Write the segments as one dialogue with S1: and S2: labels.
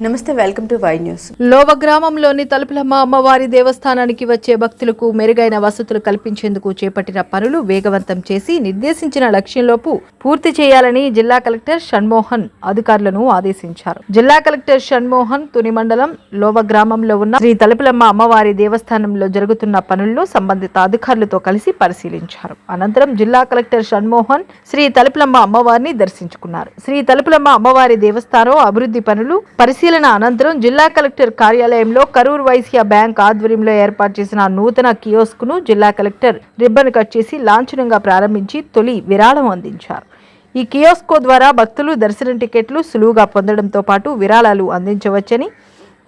S1: నమస్తే, welcome to Y news.
S2: Lova గ్రామంలోని తలుపులమ్మ అమ్మవారి దేవస్థానానికి వచ్చే భక్తులకు మెరుగైన వసతులు కల్పించేందుకు చేపట్టిన పనులు వేగవంతం చేసి నిర్దేశించిన లక్ష్యంలోపు పూర్తి చేయాలని జిల్లా కలెక్టర్ షణ్మోహన్ అధికారులను ఆదేశించారు. జిల్లా కలెక్టర్ షణ్మోహన్ తుని మండలం లోవ గ్రామంలో ఉన్న శ్రీ తలుపులమ్మ అమ్మవారి దేవస్థానంలో జరుగుతున్న పనులను సంబంధిత అధికారులతో కలిసి పరిశీలించారు. అనంతరం జిల్లా కలెక్టర్ షణ్మోహన్ శ్రీ తలుపులమ్మ అమ్మవారిని దర్శించుకున్నారు. శ్రీ తలుపులమ్మ అమ్మవారి దేవస్థానం అభివృద్ధి పనులు పరిశీలన అనంతరం జిల్లా కలెక్టర్ కార్యాలయంలో కరూర్ వైశ్య బ్యాంక్ ఆధ్వర్యంలో ఏర్పాటు చేసిన నూతన కియోస్క్ ను జిల్లా కలెక్టర్ రిబ్బన్ కట్ చేసి లాంఛనంగా ప్రారంభించి తొలి విరాళం అందించారు. ఈ కియోస్క్ ద్వారా భక్తులు దర్శనం టికెట్లు సులువుగా పొందడంతో పాటు విరాళాలు అందించవచ్చని,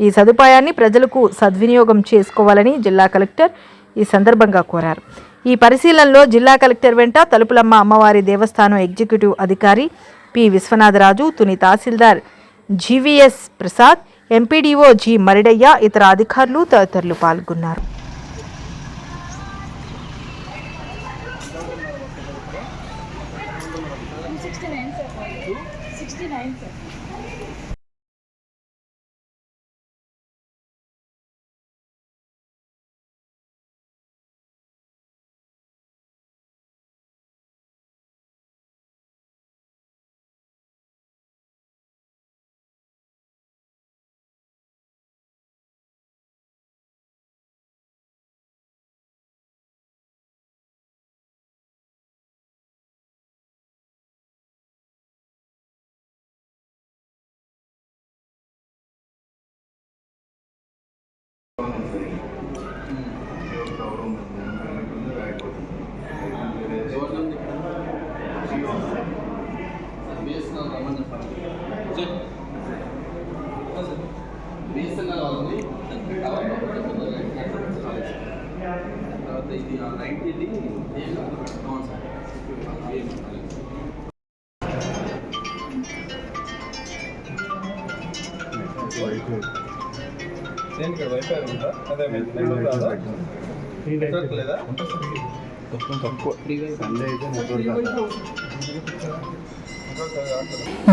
S2: ఈ సదుపాయాన్ని ప్రజలకు సద్వినియోగం చేసుకోవాలని జిల్లా కలెక్టర్ ఈ సందర్భంగా కోరారు. ఈ పరిశీలనలో జిల్లా కలెక్టర్ వెంట తలుపులమ్మ అమ్మవారి దేవస్థానం ఎగ్జిక్యూటివ్ అధికారి పి విశ్వనాథరాజు, తుని తహసీల్దార్ GVS Prasad, MPDO G Maridaiah, ఇతర అధికారులు తదితరులు పాల్గొన్నారు.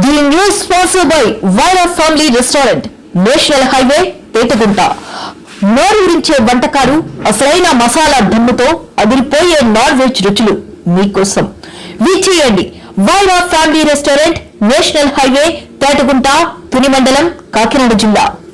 S3: The news sponsored by Vaira Family Restaurant, National Highway, Petagunta. నోరూరించే వంటకాలు, అసలైన మసాలా ధమ్ముతో అదిరిపోయే నాన్ వెజ్ రుచులు మీకోసం. విచ్చేయండి Wyra family restaurant, national highway, Petagunta, Tuni మండలం, కాకినాడ జిల్లా.